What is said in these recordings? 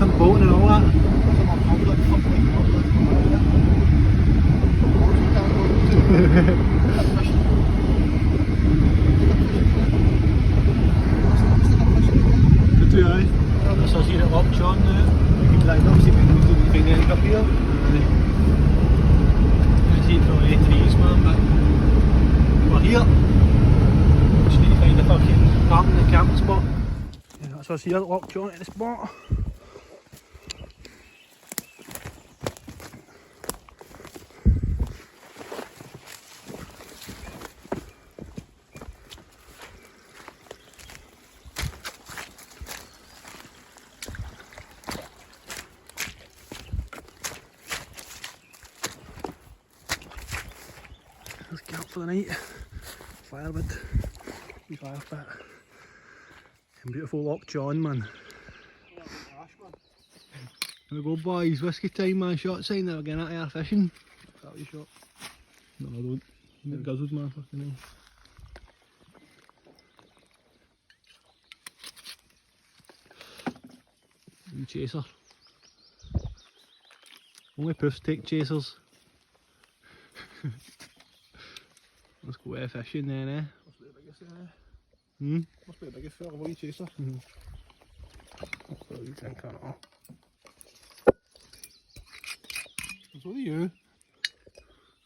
come boating and all that. Good to aye. This is here at Loch Chon now. You can line up, see if you can find any up here. You can see it's all 8 trees, man, but we're here. Just need to find a fucking camping spot. Yeah, that's us here at Loch Chon at the spot. Let's camp for the night. Firewood, wee fire pit. And beautiful Loch Chon, man. Here we go, boys. Whiskey time, man. Shot sign. They're getting out of air fishing. Is that what you shot? No, I don't. You get guzzled, man. Fucking hell. Wee chaser. Only puffs take chasers. Let's go air fishing then, eh? Must be the biggest, Must be the biggest fella, wee chaser. That's what you think, can't it? So do you?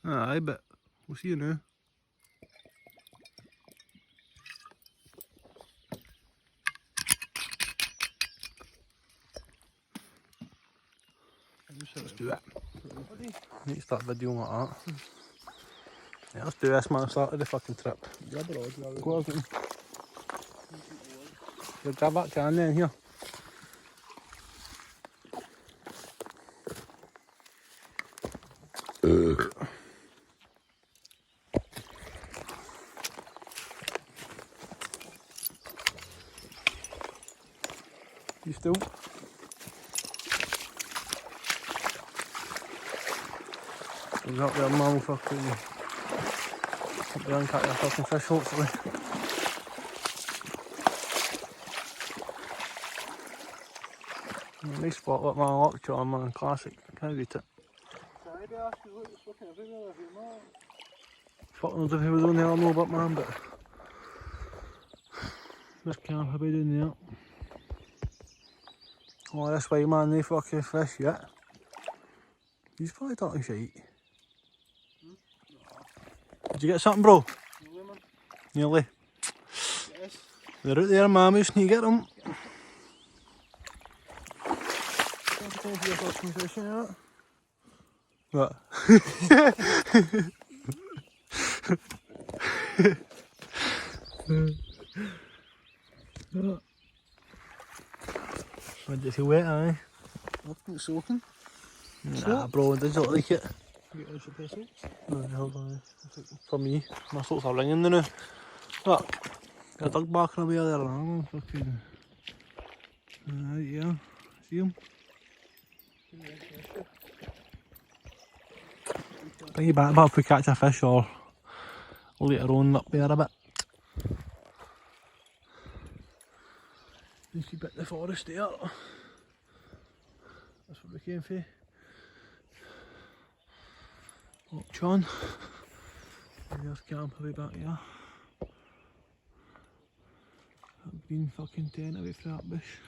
Aye, but we'll see you now. Let's do it. Need to start videoing like that. Yeah, let's do this, man. Started the fucking trip. Grab it all, go on. Here, grab that can then, here. You still? He's up there, man, fucking. Up there and catch your fucking fish, hopefully. Nice spot, look, man. Loch Chon, man. Classic. Can't beat it. Fuck knows if he was on there, I know about, man, but this camp will be doing there. Oh, this way, man, they fucking fish yet. He's probably talking shite. Did you get something, bro? Nearly, man. Nearly. Yes. They're out there, man. We just need to get them. What? Did you feel wet, aye? I've been soaking. Nah, bro, it doesn't look like it. You get a pair of socks? No, hold on. For me, my socks are ringing now. Look, got a dog barking away there, man. Fucking. Right, yeah. See him? Bring you back if we catch a fish or later on up there a bit. You see a bit of the forest there. That's what we came for. Loch Chon. There's camp away back here. That green fucking tent away from that bush.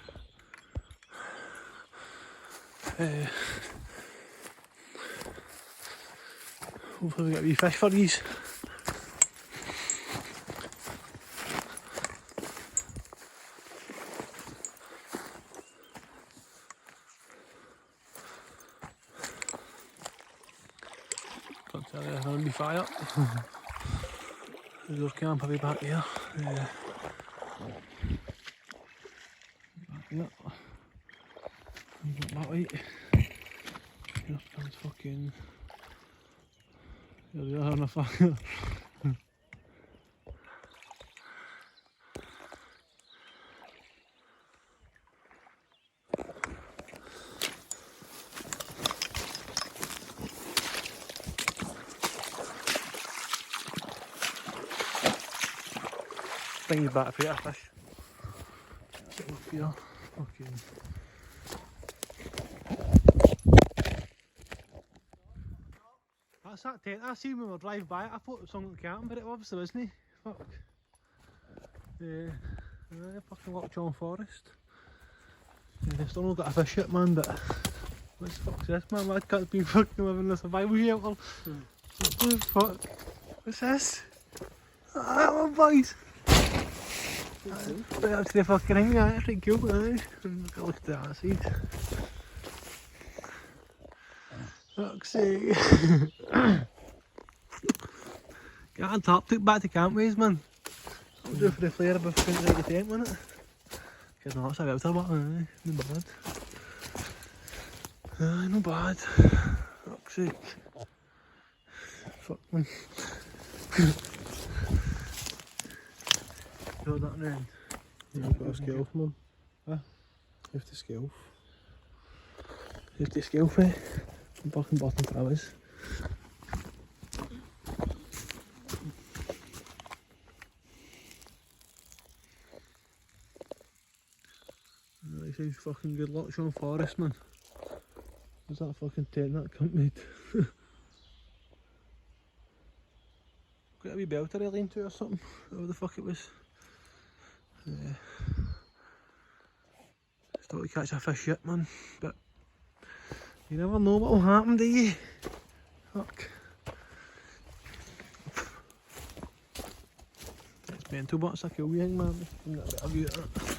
Hopefully we get a wee fish for these. Can't tell you there's going to be fire. There's our camp away back here. Back here. That way. Here comes fucking. Here they are having a fire. Bring you back for your fish. Get up here. Fucking. That's that tent I seen when we were driving by it. I thought it was something camping, but it obviously wasn't. Fuck. Yeah. Fucking Loch Chon forest. Yeah, still not got a fish yet, man, but what the fuck's this, man? Why can't be fucking living in a survival shelter? What the fuck? What's this? Ah, one boys! Right up to the fucking ring, yeah, that's pretty cool, man. Look at that seed. Fuck's sake. Get on top, took back to campways, man. I'll do for the flare above the tent, won't it? Because no, that's a belter, but no bad. No bad. Fuck's sake. Fuck, man. Got that round. Yeah, I've got a scale from him. Huh? You have to scale. Just the scale for it. Fucking bottom flowers. This is fucking good. Loch Chon forest, man. Where's that fucking tent that cunt made? Got a wee belter I leaned to or something. Whatever the fuck it was. Yeah. Still to catch a fish yet, man. But you never know what'll happen, do you? Fuck. It's mental, but it's a cool thing, man. Give that a bit of view at that.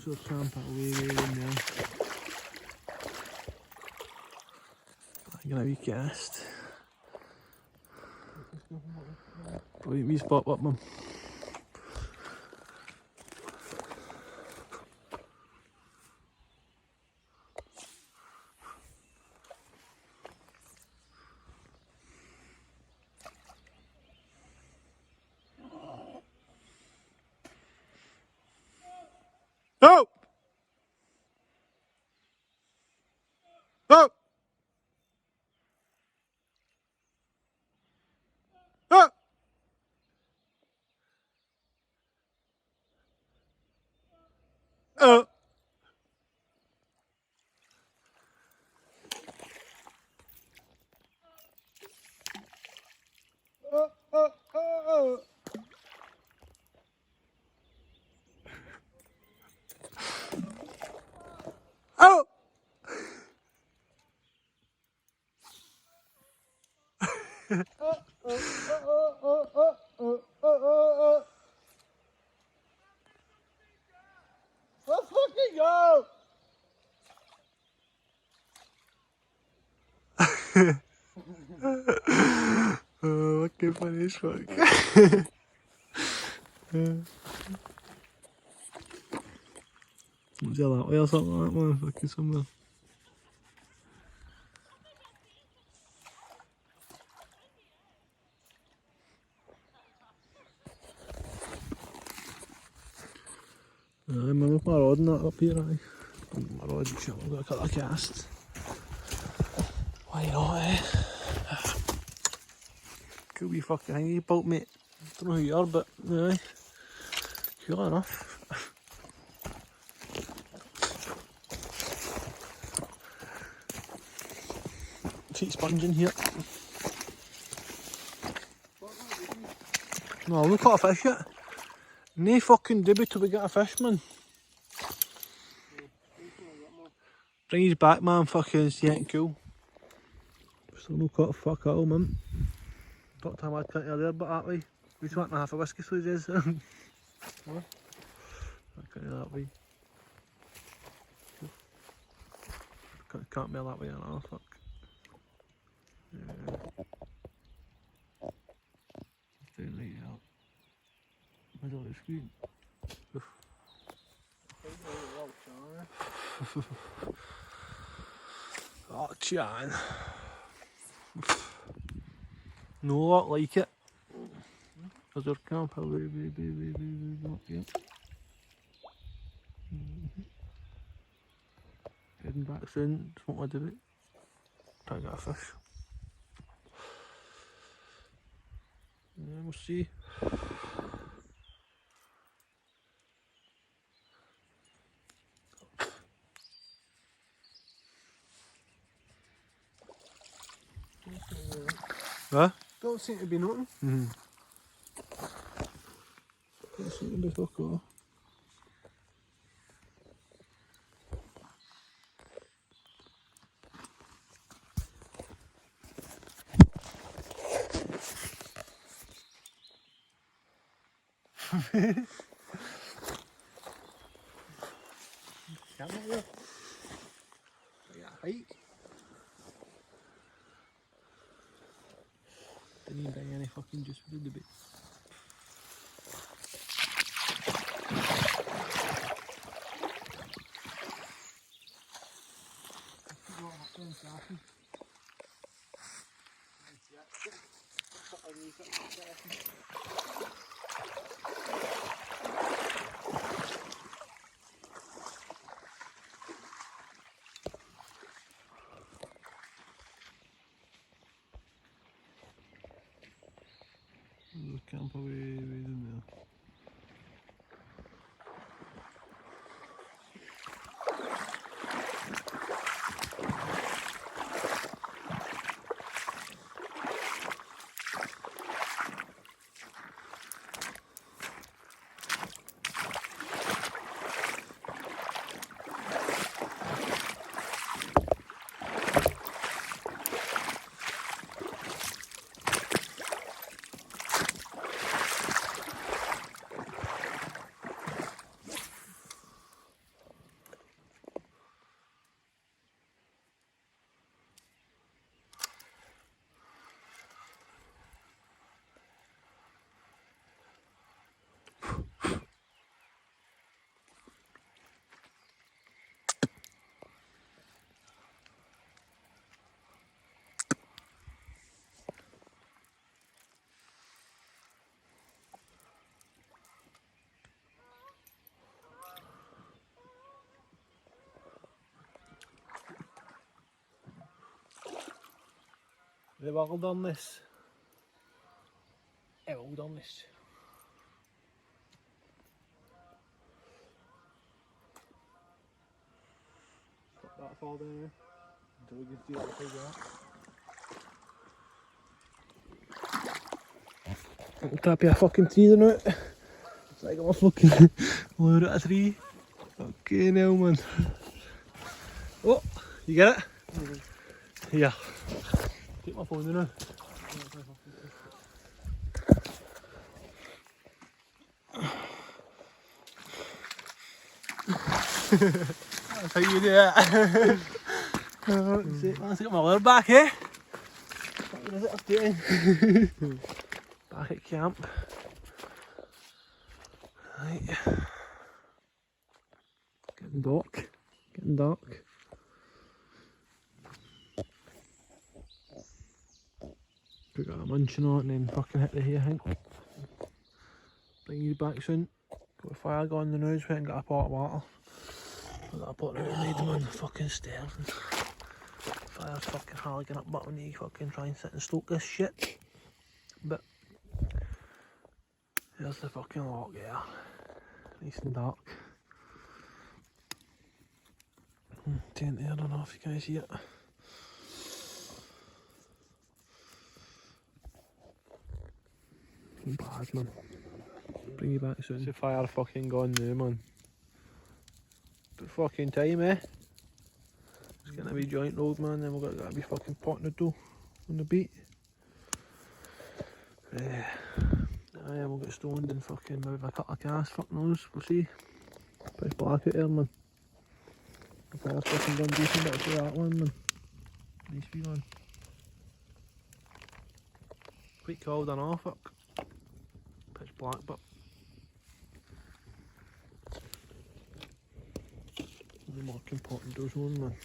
There's a tramp way in there. I'm gonna be cast. Wait, we spot up, man. Oh! Oh! Oh! Oh! Oh! Oh! Let's fucking go! Oh, fucking funny as fuck. Was it that way or something like that, man? Fucking somewhere. I'm with my rod and that up here, aye. My rod, shit, I've got a couple of casts. Why not, eh? Cool wee fucking thing you built, mate. Don't know who you are, but aye. Cool enough. Feet sponge in here. No, we caught a fish yet. No fucking dibby till we get a fish, man. Bring his back, man. Fucking he ain't cool. Still no caught a fuck all, man. Thought time I'd cut you there, but that way. We just want half a whiskey so he says. What? I cut you that way. Can't mail that way, no, fuck. Yeah. Doing right out. Middle of the screen. Oh, Chan. No lot like it. Because our camp, how very, very, very, very, very, very, not yet. Heading back soon, just want to do it. Try to get a fish. Yeah, we'll see. Huh? Don't seem to be nothing. Don't seem to be fuck all. Can't you? Yeah, hike. Didn't even bring any fucking juice for the bit. There's a camper way in there. Have they well done this? Yeah, well done this. Put that fall down here. Until we can see that figure out. I'll tap you a fucking tree there now. It's like I'm a fucking lure at a tree. Okay now man. Oh, you get it? Yeah. Take my phone now. That's how you do it. Let's get my lure back, eh? What is it up doing? Back at camp. Right. Getting dark. Getting dark. Put a munching on it and then fucking hit the hay, I think. Bring you back soon. Got a fire going in the nose, went and got a pot of water. Put that pot out and laid them on the fucking stairs. And fire's fucking harging up button, you fucking try and sit and stoke this shit. But there's the fucking lock there. Nice and dark. Tent there, I don't know if you guys see it. Bad man. Bring you back soon. It's a fire fucking gone now man. But fucking time eh? It's gonna be joint road man, then we've got to be fucking potting the dough on the beat. Yeah, we'll get stoned and fucking maybe a couple of casts, fuck knows, we'll see. Pretty black out here man. The fire's fucking done decent bit for that one man. Nice wee one. Quite cold and all, fuck. Pitch black but the marking pot and doors one man.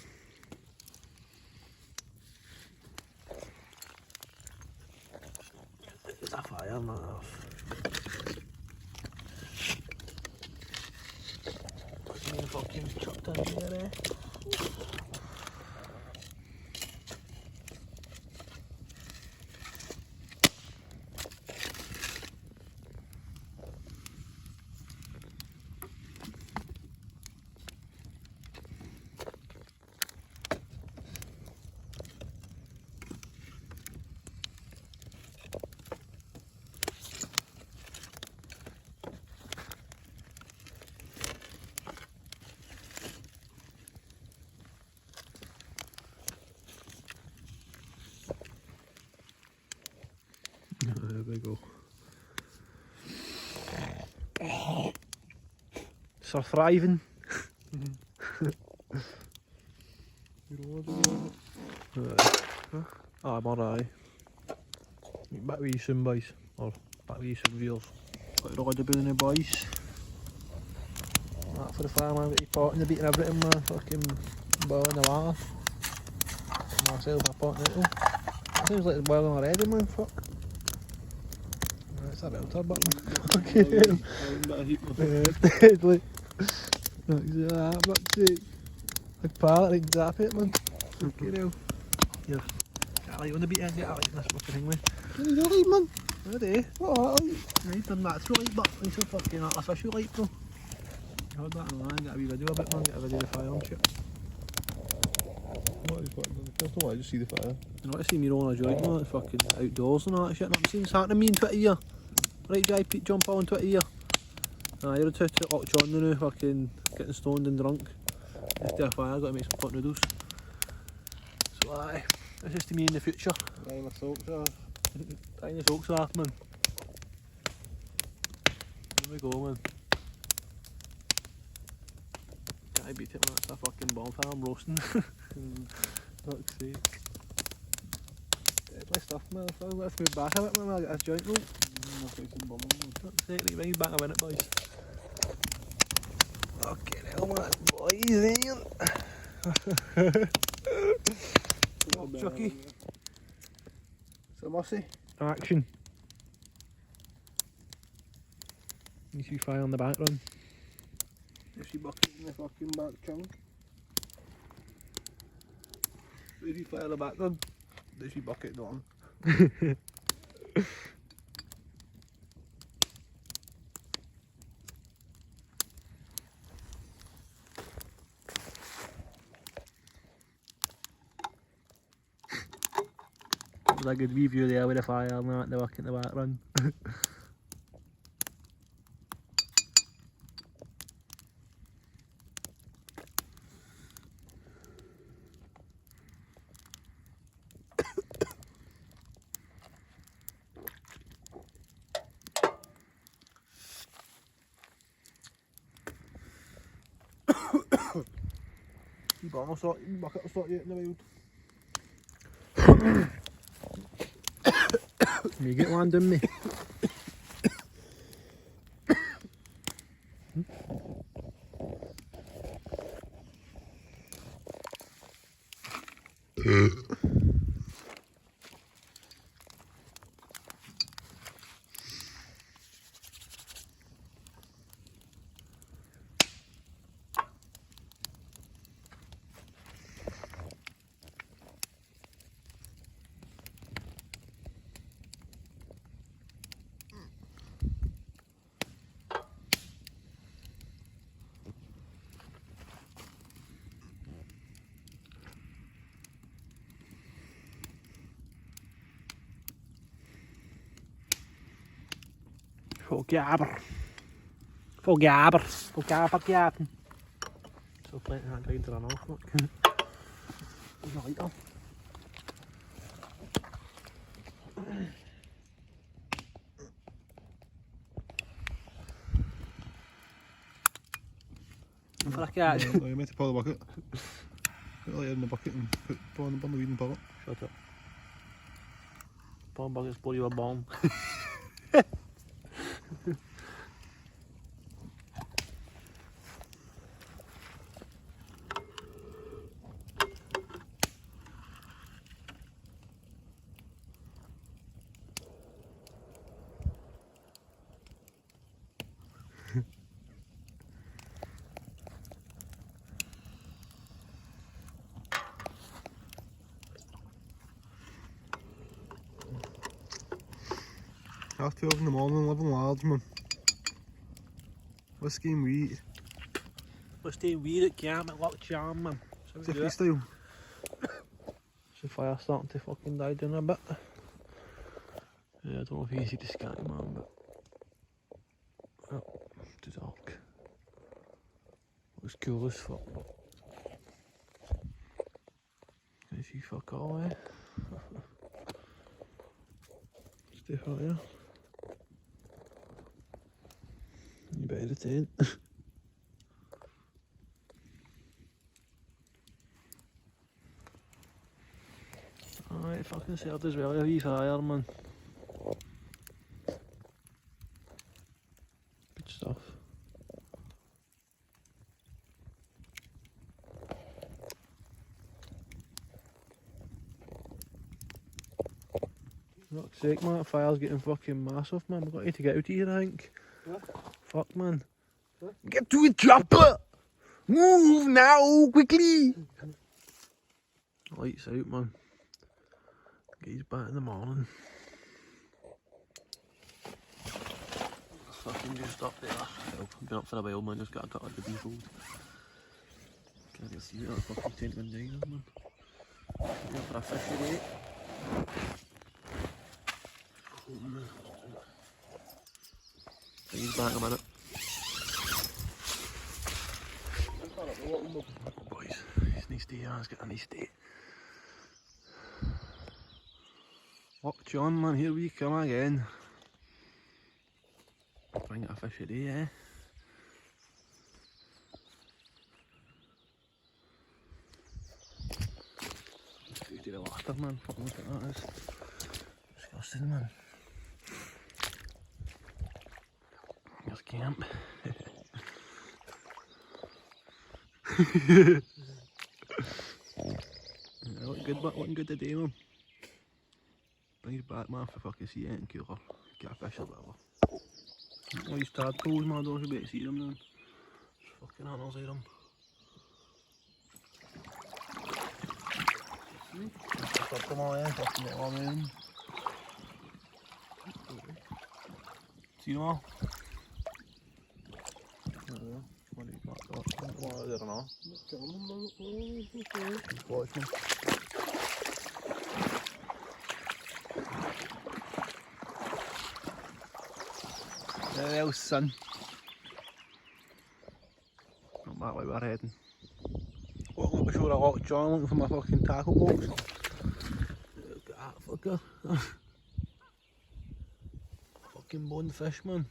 It's a fire man. Fucking chucked in there eh. we go. Sir thriving. You know I'm alright. Back with you soon, boys. Or back with you soon, viewers. Got your order boon, boys. That for the fire, man. Got your pot in the beat and everything, man. Fucking boil in the water. Myself a pot in it. That seems like it's boiling already, man. Fuck. It's a belter button. Okay. Deadly. Like that, but like pallet, like zap it, man. Fucking hell. Here. Get a light on the beat end, get a light on this fucking thing, man. What are you doing, man? What do you? What a light? You've done natural light, but it's a fucking artificial light, bro. You heard that in the line, get a wee video of it, man. Get a video of the fire and shit. What is what? I don't want to just see the fire. You know what I see me rolling a joint, man, it's fucking outdoors and all that shit. And I've seen this happening to me in 20 years. Right, Jai, Pete, jump on 20 years. You're a two at Loch Chon now, fucking getting stoned and drunk. Just do a fire, got to make some pot noodles. So aye, this is to me in the future. Drying my socks off. Tying the socks off, man. Here we go, man. Can't I beat it, man, that's a fucking bonfire I'm roasting. Fuck's sake. Deadly stuff, man. Let's move back a bit, man. I'll get this joint rolled. Fuck's sake, bring me back a minute, boys. Fucking hell, man, boys, oh, Chucky. So Mossy. Action. You see fire on the background. There's your bucket in the fucking back chunk. There's your fire in the background. There's your bucket on. There's a good wee view there with the fire and that, the bucket in the background. You bottom will sort, your bucket will sort you out in the wild. You get one done me. Full gabber. Full gabber. Full gabber gabbing. So plenty of that grind to run off, look. There's a light on. For a catch. No, you meant to pour the bucket. Put the light in the bucket and pour on the weed and pour it. Shut up. Bomb buckets blow you a bomb. Half 12 in the morning, living large, man. Whiskey and wheat. We're staying weird at camp at Loch Chon, man. So we do Tiffany it. style. The fire starting to fucking die down a bit. Yeah, I don't know if you can see the sky, man, but oh, too dark. Looks cool as fuck. Can you see fuck all, eh? Stay out here. better the tent. Alright, fucking served as well, a wee fire, man. Good stuff. Fuck's sake, man, that fire's getting fucking massive, man. We've got to get out of here, I think. What? Fuck, man. What? Get to it, chopper! Move now, quickly! Lights out, man. He's back in the morning. Fucking just up there. I've been up for a while, man. Just got a cut of the beef road. Can't even see that fucking tent vagina, man. Here for a fish today. He's back in a minute. Boys, it's a nice day, it's got a nice day. Loch Chon, man, here we come again. Bring it a fish a day, eh? Let's go to the water, man. Fucking look at that, it's disgusting, man. Here's camp. Yeah, looking good today, man. Bring it back, man, for fucking see anything cooler. Get a fish or whatever. All these tadpoles, man, I don't know if you'll be able to see them then. There's fucking animals in them. Stop them all in, fucking get all in. See them all? What do you got? What is it or not? Just watch them. There else, son. Not that way we're heading. Walking up the shore of Loch Chon looking for my fucking tackle box. Look at that fucker. Fucking bonefish, man.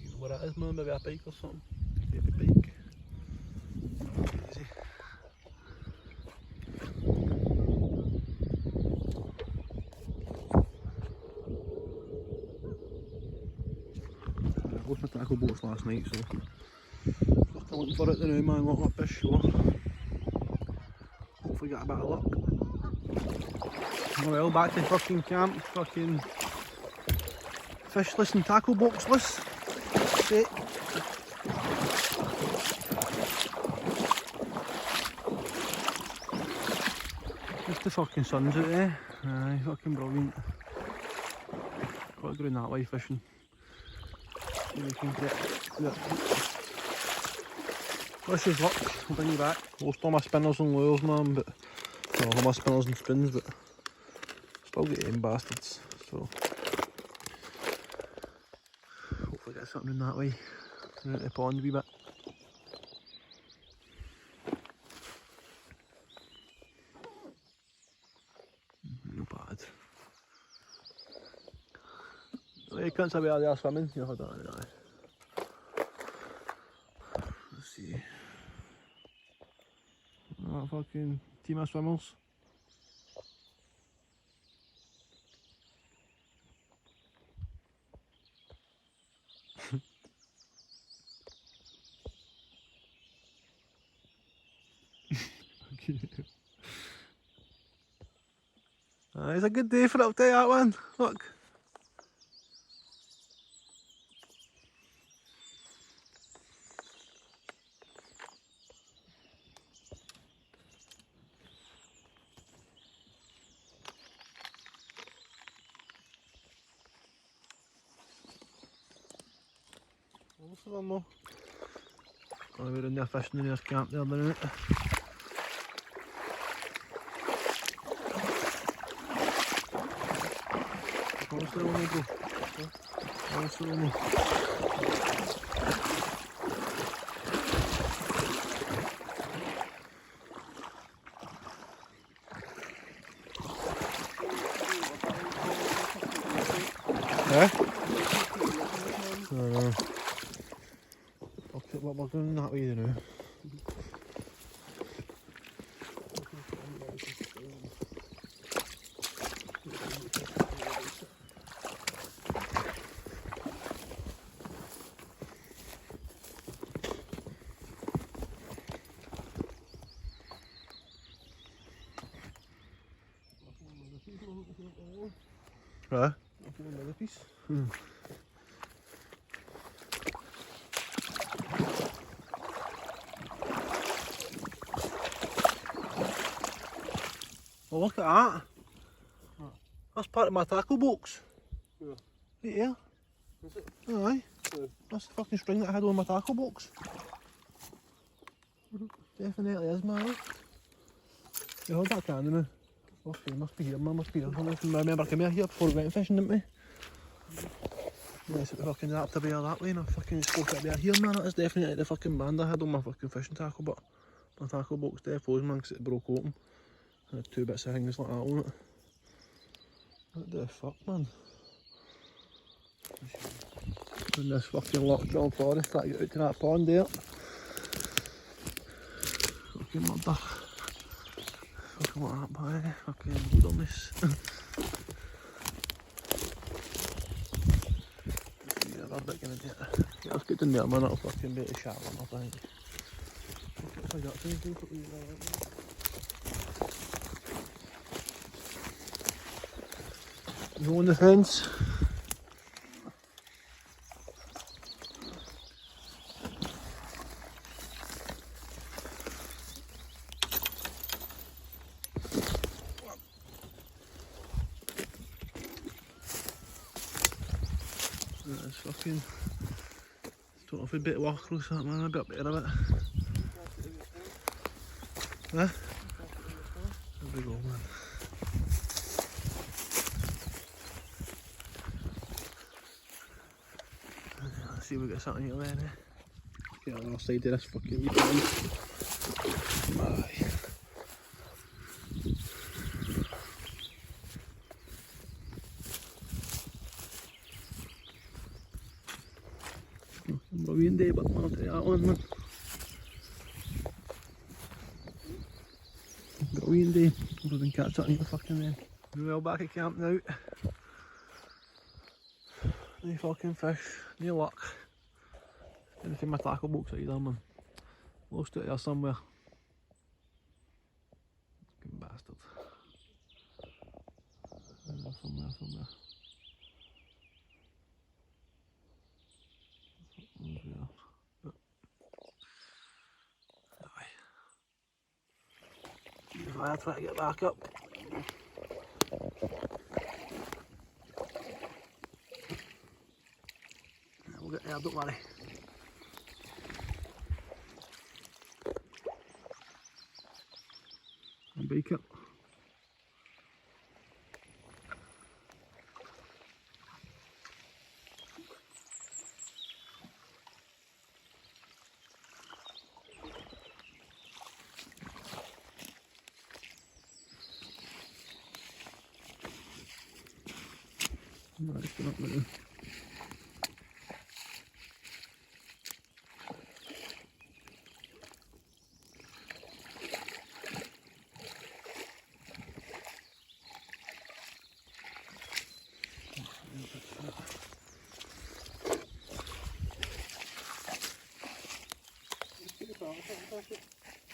You know what it is, man? Maybe a pike or something. Baby pike. Easy. I lost my tackle box last night, so fucking looking for it now, man. Looking up this shore. Hopefully get a bit of luck. Oh well, back to fucking camp. Fucking fishless and tackle boxless. Sick. Just the fucking sun's out there. Aye, fucking brilliant. Gotta go in that way fishing. See if we can get that. Wish us luck, I'll bring you back. Lost all my spinners and lures, man, but well, all my spinners and spins, but still get them bastards, so hopefully get something in that way. Out the pond a wee bit. No bad. You can't say we are there swimming. You know, I don't know. Let's see. That fucking team of swimmers. It's a good day for it, I'll tell you that one. Look. Most of them though. Gonna be in there fishing in their camp there, didn't it? Most of them will go. Most of them will. Eh? what we're going that way now. Right. Another piece. Well, look at that. That's part of my tackle box. Yeah. Right here. Is it? Aye. Yeah. That's the fucking string that I had on my tackle box. Definitely is, man. You hold that can now. Okay, must be here, man, must be here. I remember coming here before we went fishing, didn't we? Yes, it fucking that to bear that way, and I fucking spoke it bear here, man. That is definitely the fucking band I had on my fucking fishing tackle, but my tackle box dead froze, man, because it broke open. I had 2 bits of things like that on it. What the fuck, man? In this fucking Loch Chon forest, try to get out to that pond there. Fucking murder. Fucking what happened by fucking wilderness. Yeah, they're not gonna do it. Yeah, let's get down there, man. That'll fucking be a shower, I think. If I got things, put these there. Go on the fence. It's fucking. Don't know if we'd better walk across that, man. I'd be up there a bit. Huh? There we go, man. Let's see if we get something here then. Get on the other side of this fucking wee pond. Aye. Brilliant day, but I'll take that one, man. Brilliant day. We've been catch up here fucking then. We're well back at camp now. No fucking fish, no luck. Didn't find my tackle box either, man. Lost it there somewhere. Fucking bastard. Somewhere. I'll try to get back up. We'll get there, don't worry. And bake it. Right, it's up now.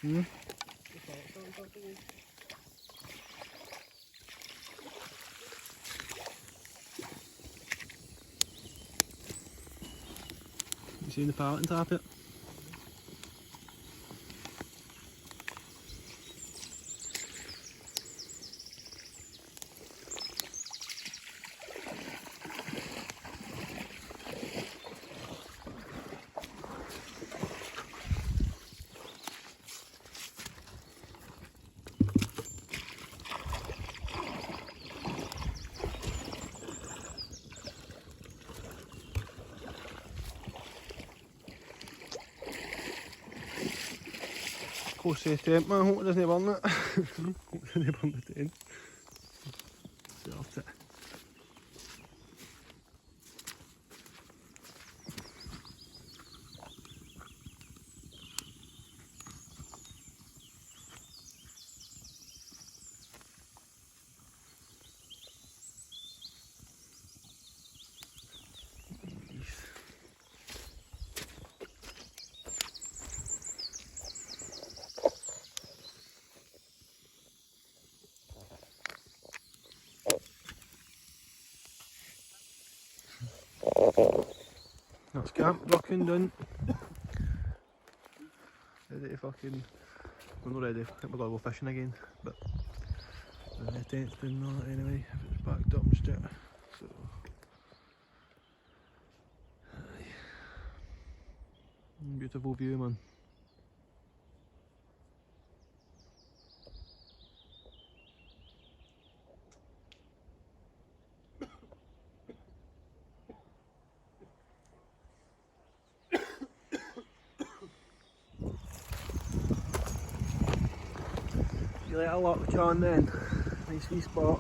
Hmm? You seen the pallet and tap it? Close to the tent, man. Hope it doesn't burn it. Hope it doesn't burn the tent. Served it. That's camp fucking done. Ready to fucking... We're not ready, I think we're gonna go fishing again, but the tent's done that anyway, if it's backed up and shit. So... Aye. Beautiful view, man. You like a Loch Chon then? Nice wee spot.